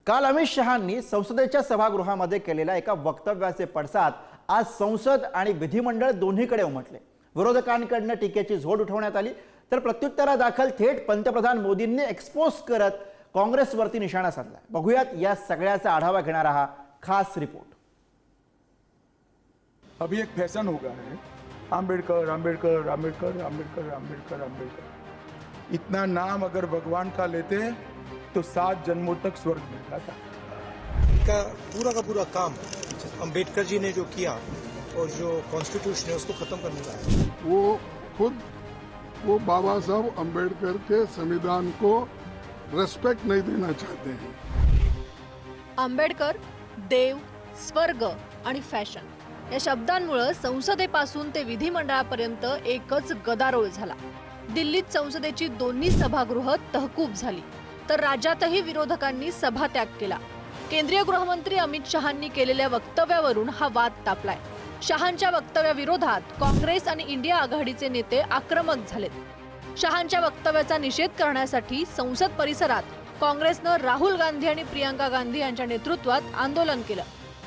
काल अमित शहांनी संसदेच्या सभागृहामध्ये केलेल्या एका वक्तव्याचे पडसाद आज संसद आणि विधिमंडळ दोन्हीकडे उमटले। विरोधकांकडून टीकेची झोड उठवण्यात आली, तर प्रत्युत्तरादाखल थेट पंतप्रधान मोदींनी एक्सपोज करत काँग्रेसवरती निशाणा साधला। बघूयात या सगळ्याचा आढावा घेणारा हा खास रिपोर्ट। अभी एक फैशन हो गया है, आंबेडकर आंबेडकर आंबेडकर आंबेडकर आंबेडकर आंबेडकर। इतना नाम अगर भगवान का लेते तो 7 जन्मों तक स्वर्ग मिल जाता। इनका पूरा का पूरा काम अंबेडकर जी ने जो किया और जो कॉन्स्टिट्यूशन है उसको खत्म करने का है। वो बाबा साहब अंबेडकर के संविधान को रेस्पेक्ट नहीं देना चाहते हैं। आंबेडकर, देव, स्वर्ग आणि फॅशन या शब्दांमुळे संसदेपासून ते विधिमंडळापर्यंत एकच गदारोळ झाला। दिल्लीत संसदेची दोन्ही सभागृह तहकूब झाली, तर राज्यातही विरोधकांनी सभात्याग केला। केंद्रीय गृहमंत्री अमित शहांनी केलेल्या वक्तव्यावरून हा वाद तापलाय। शहांच्या वक्तव्याविरोधात काँग्रेस आणि इंडिया आघाडीचे नेते आक्रमक झालेत। शहांच्या वक्तव्याचा निषेध करण्यासाठी संसद परिसरात काँग्रेसनं राहुल गांधी आणि प्रियंका गांधी यांच्या नेतृत्वात आंदोलन केलं।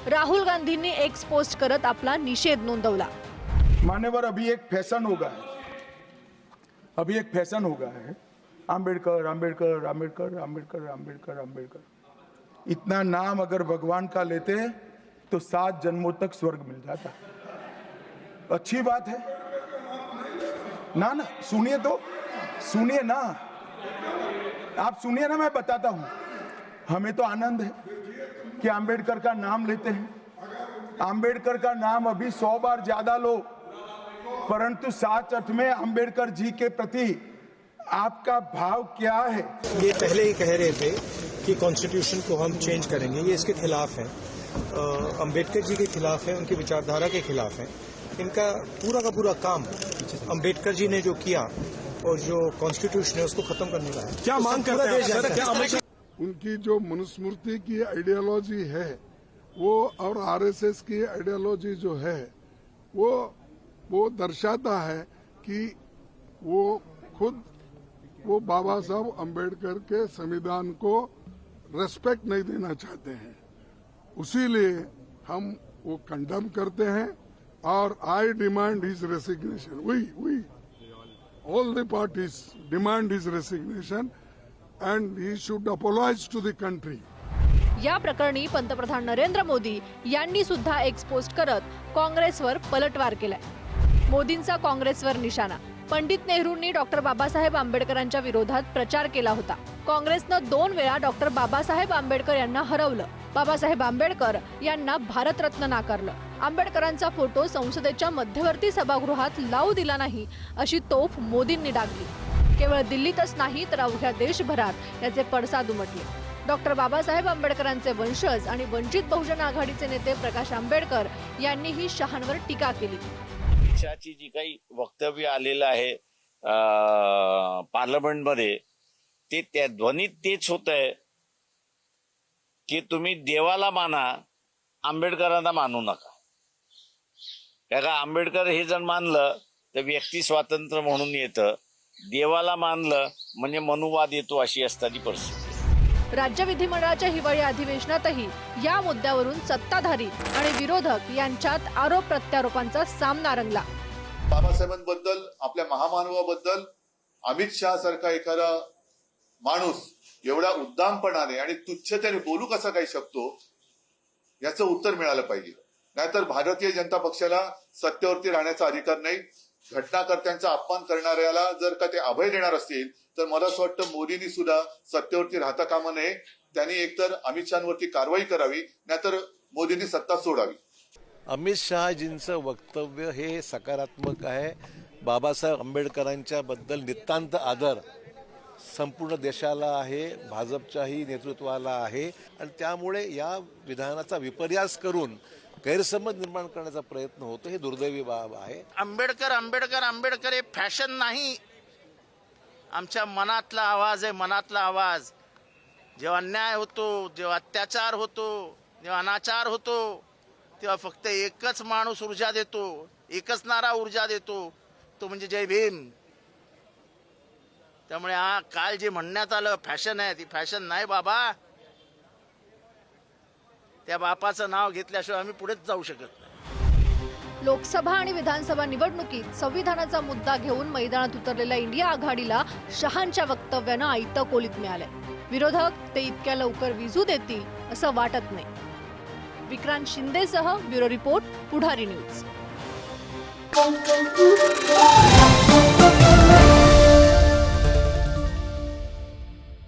राहुल गांधींनी एक्स पोस्ट करत आपला निषेध नोंदवला। मान्यवर, अभी एक फैशन हो गया है, अभी एक फैशन हो गया है, आंबेडकर आंबेडकर आंबेडकर आंबेडकर आंबेडकर आंबेडकर। इतना नाम अगर भगवान का लेते तो 7 जन्मों तक स्वर्ग मिल जाता। अच्छी बात है ना, सुनिए तो, सुनिए ना, आप सुनिए ना, मैं बताता हूं। हमें तो आनंद है कि आंबेडकर का नाम लेते हैं। आंबेडकर का नाम अभी 100 बार ज्यादा लो, परंतु साच अर्थ में आंबेडकर जी के प्रति आपका भाव क्या है? ये पहले ही कह रहे थे कि कॉन्स्टिट्यूशन को हम चेंज करेंगे, ये इसके खिलाफ है, अंबेडकर जी के खिलाफ है, उनकी विचारधारा के खिलाफ है। इनका पूरा का पूरा काम अंबेडकर जी ने जो किया और जो कॉन्स्टिट्यूशन है उसको खत्म करने का है। क्या मांग करते हैं? उनकी जो मनुस्मृति की आइडियोलॉजी है वो और आरएसएस की आइडियोलॉजी जो है वो दर्शाता है कि वो बाबा साहब अंबेडकर के संविधान को रेस्पेक्ट नहीं देना चाहते हैं। उसीलिए हम वो कंडेम करते हैं और I demand his resignation. We all the parties demand his resignation and he should apologize to the country. या प्रकरणी पंतप्रधान नरेंद्र मोदी यांनी सुद्धा एक्सपोज करत काँग्रेसवर पलटवार केलाय। मोदींचा काँग्रेसवर निशाणा। पंडित नेहरूंनी डॉक्टर बाबासाहेब आंबेडकरांच्या विरोधात प्रचार केला होता। काँग्रेसनं 2 वेळा डॉक्टर बाबासाहेब आंबेडकर यांना हरवलं। बाबासाहेब आंबेडकर यांना भारतरत्न नाकारलं। आंबेडकरांचा फोटो संसदेच्या मध्यवर्ती सभागृहात लावू दिला नाही, अशी तोफ मोदींनी डागली। केवळ दिल्लीतच नाही तर अवघ्या देशभरात याचे पडसाद उमटले। डॉक्टर बाबासाहेब आंबेडकरांचे वंशज आणि वंचित बहुजन आघाडीचे नेते प्रकाश आंबेडकर यांनीही शहांवर टीका केली। पक्षाची जी काही वक्तव्य आलेलं आहे पार्लमेंटमध्ये, ते त्या ध्वनीत तेच होत आहे की तुम्ही देवाला माना, आंबेडकरांना मानू नका। का आंबेडकर हे जर मानलं तर व्यक्ती स्वातंत्र्य म्हणून येतं, देवाला मानलं म्हणजे मनुवाद येतो, अशी असताना परिस्थिती। राज्य विधिमंडळाच्या हिवाळी अधिवेशनातही या मुद्द्यावरून सत्ताधारी आणि विरोधक यांच्यात आरोप प्रत्यारोपांचा सामना रंगला। बाबासाहेबांबद्दल, आपल्या महामानवाबद्दल अमित शहा सारखा एखादा माणूस एवढा उद्दामपणाने आणि तुच्छतेने बोलू कसा काही शकतो, याचं उत्तर मिळालं पाहिजे। नाहीतर भारतीय जनता पक्षाला सत्तेवरती राहण्याचा अधिकार नाही। घटनाकर्त्यांचा अपमान करणाऱ्याला जर का ते अभय देणार असतील तर मला असं वाटतं मोदींनी सुद्धा सत्तेवरती राहता कामा नये। त्यांनी एकतर अमित शहांवरती कारवाई करावी, नाहीतर मोदींनी सत्ता सोडावी। अमित शहाजींचं वक्तव्य हे सकारात्मक आहे। बाबासाहेब आंबेडकरांच्या बद्दल नितांत आदर संपूर्ण देशाला आहे, भाजपच्याही नेतृत्वाला आहे, आणि त्यामुळे या विधानाचा विपर्यास करून गैरसमज निर्माण करण्याचा प्रयत्न होतो, हे दुर्दैवी बाब आहे। आंबेडकर आंबेडकर आंबेडकर हे फॅशन नाही, आमच्या मनातला आवाज आहे, मनातला आवाज। जेव्हा अन्याय होतो, जेव्हा अत्याचार होतो, जेव्हा अनाचार होतो, तेव्हा फक्त एकच माणूस ऊर्जा देतो, एकच नारा ऊर्जा देतो, तो म्हणजे जय भीम। त्यामुळे काल जे म्हणण्यात आलं फॅशन आहे, ती फॅशन नाही बाबा। त्या बापाचं नाव घेतल्याशिवाय आम्ही पुढेच जाऊ शकत नाही. लोकसभा आणि विधानसभा निवडणुकीत संविधानाचा मुद्दा घेऊन मैदानात उतरलेल्या इंडिया आघाडीला शहांच्या वक्तव्यानं आयतं कोलीत मिळालंय. विरोधक ते इतक्या लवकर विझू देतील असं वाटत नाही. विक्रांत शिंदेसह ब्युरो रिपोर्ट, पुढारी न्यूज.